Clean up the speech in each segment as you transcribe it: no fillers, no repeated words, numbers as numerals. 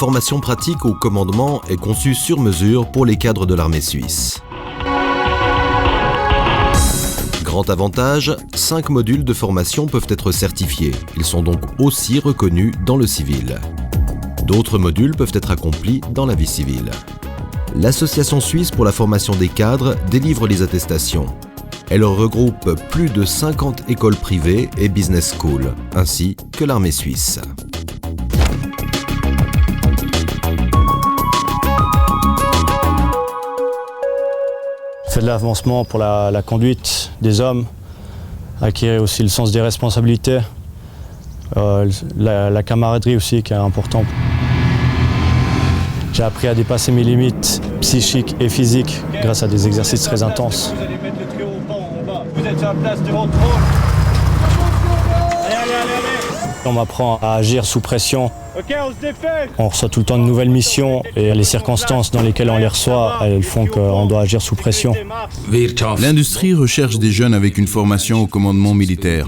formation pratique au commandement est conçue sur mesure pour les cadres de l'armée suisse. Grand avantage, 5 modules de formation peuvent être certifiés. Ils sont donc aussi reconnus dans le civil. D'autres modules peuvent être accomplis dans la vie civile. L'Association suisse pour la formation des cadres délivre les attestations. Elle regroupe plus de 50 écoles privées et business schools, ainsi que l'armée suisse. Fait de l'avancement pour la conduite des hommes, acquérir aussi le sens des responsabilités, la camaraderie aussi qui est important. J'ai appris à dépasser mes limites psychiques et physiques grâce à des exercices très intenses. Vous êtes sur la place du contrôle. On m'apprend à agir sous pression. Ok, on se défait. On reçoit tout le temps de nouvelles missions et les circonstances dans lesquelles on les reçoit, elles font qu'on doit agir sous pression. L'industrie recherche des jeunes avec une formation au commandement militaire.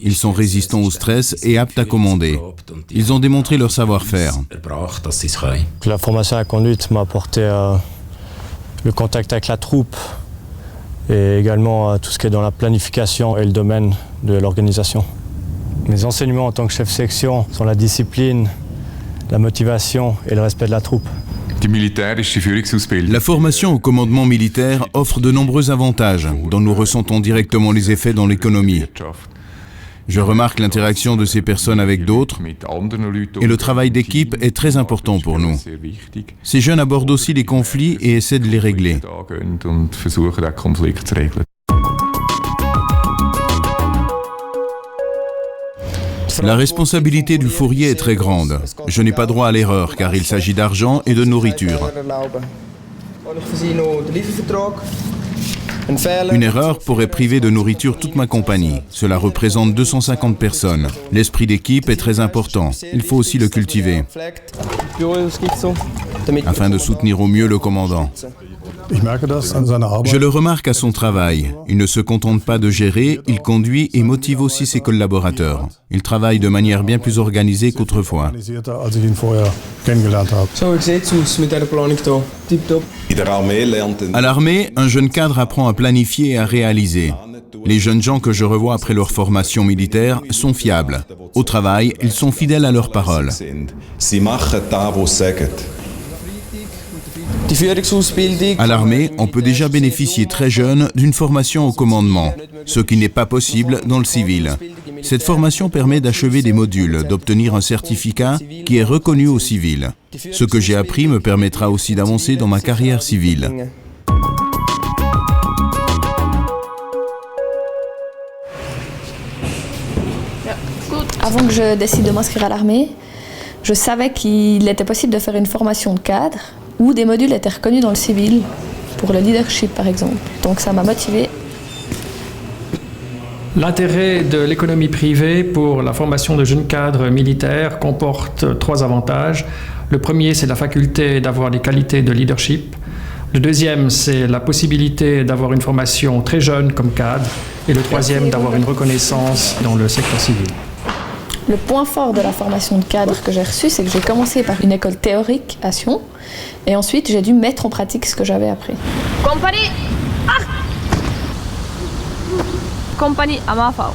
Ils sont résistants au stress et aptes à commander. Ils ont démontré leur savoir-faire. La formation à la conduite m'a apporté le contact avec la troupe et également tout ce qui est dans la planification et le domaine de l'organisation. Mes enseignements en tant que chef section sont la discipline, la motivation et le respect de la troupe. La formation au commandement militaire offre de nombreux avantages dont nous ressentons directement les effets dans l'économie. Je remarque l'interaction de ces personnes avec d'autres et le travail d'équipe est très important pour nous. Ces jeunes abordent aussi les conflits et essaient de les régler. La responsabilité du fourrier est très grande. Je n'ai pas droit à l'erreur car il s'agit d'argent et de nourriture. Une erreur pourrait priver de nourriture toute ma compagnie. Cela représente 250 personnes. L'esprit d'équipe est très important. Il faut aussi le cultiver afin de soutenir au mieux le commandant. Je le remarque à son travail. Il ne se contente pas de gérer, il conduit et motive aussi ses collaborateurs. Il travaille de manière bien plus organisée qu'autrefois. À l'armée, un jeune cadre apprend à planifier et à réaliser. Les jeunes gens que je revois après leur formation militaire sont fiables. Au travail, ils sont fidèles à leurs paroles. À l'armée, on peut déjà bénéficier très jeune d'une formation au commandement, ce qui n'est pas possible dans le civil. Cette formation permet d'achever des modules, d'obtenir un certificat qui est reconnu au civil. Ce que j'ai appris me permettra aussi d'avancer dans ma carrière civile. Avant que je décide de m'inscrire à l'armée, je savais qu'il était possible de faire une formation de cadre où des modules étaient reconnus dans le civil, pour le leadership par exemple. Donc ça m'a motivée. L'intérêt de l'économie privée pour la formation de jeunes cadres militaires comporte 3 avantages. Le premier, c'est la faculté d'avoir des qualités de leadership. Le deuxième, c'est la possibilité d'avoir une formation très jeune comme cadre. Et le troisième, d'avoir une reconnaissance dans le secteur civil. Le point fort de la formation de cadre que j'ai reçue, c'est que j'ai commencé par une école théorique à Sion, et ensuite j'ai dû mettre en pratique ce que j'avais appris. Compagnie Compagnie Amafao.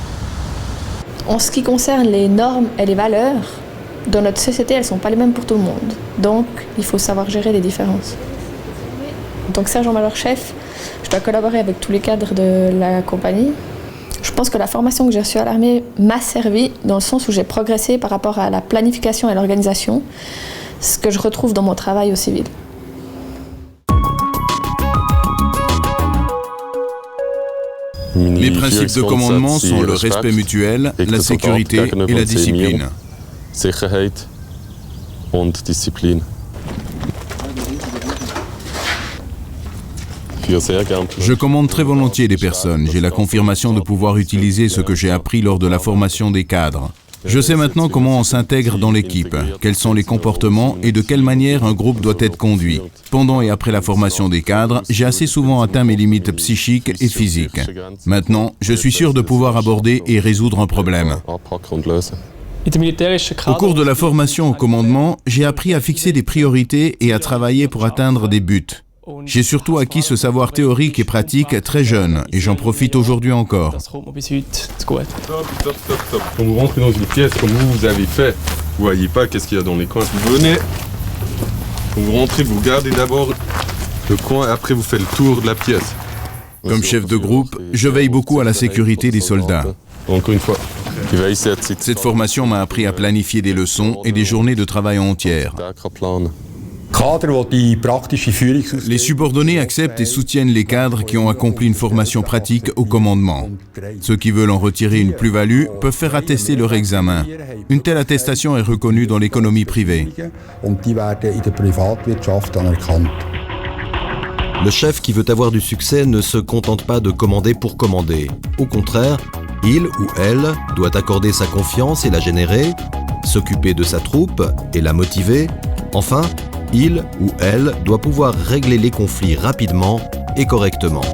En ce qui concerne les normes et les valeurs, dans notre société, elles ne sont pas les mêmes pour tout le monde. Donc, il faut savoir gérer les différences. En tant que sergent-major chef, je dois collaborer avec tous les cadres de la compagnie. Je pense que la formation que j'ai reçue à l'armée m'a servi dans le sens où j'ai progressé par rapport à la planification et l'organisation, ce que je retrouve dans mon travail au civil. Mes principes de commandement sont le respect mutuel, la sécurité et la discipline. Je commande très volontiers des personnes. J'ai la confirmation de pouvoir utiliser ce que j'ai appris lors de la formation des cadres. Je sais maintenant comment on s'intègre dans l'équipe, quels sont les comportements et de quelle manière un groupe doit être conduit. Pendant et après la formation des cadres, j'ai assez souvent atteint mes limites psychiques et physiques. Maintenant, je suis sûr de pouvoir aborder et résoudre un problème. Au cours de la formation au commandement, j'ai appris à fixer des priorités et à travailler pour atteindre des buts. J'ai surtout acquis ce savoir théorique et pratique très jeune, et j'en profite aujourd'hui encore. Stop. Quand vous rentrez dans une pièce comme vous avez fait, vous voyez pas qu'est-ce qu'il y a dans les coins. Vous venez, quand vous rentrez, vous regardez d'abord le coin, et après vous faites le tour de la pièce. Comme chef de groupe, je veille beaucoup à la sécurité des soldats. Encore une fois, cette formation m'a appris à planifier des leçons et des journées de travail entières. Les subordonnés acceptent et soutiennent les cadres qui ont accompli une formation pratique au commandement. Ceux qui veulent en retirer une plus-value peuvent faire attester leur examen. Une telle attestation est reconnue dans l'économie privée. Le chef qui veut avoir du succès ne se contente pas de commander pour commander. Au contraire, il ou elle doit accorder sa confiance et la générer, s'occuper de sa troupe et la motiver. Enfin, il ou elle doit pouvoir régler les conflits rapidement et correctement.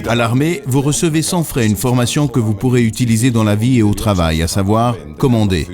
À l'armée, vous recevez sans frais une formation que vous pourrez utiliser dans la vie et au travail, à savoir commander.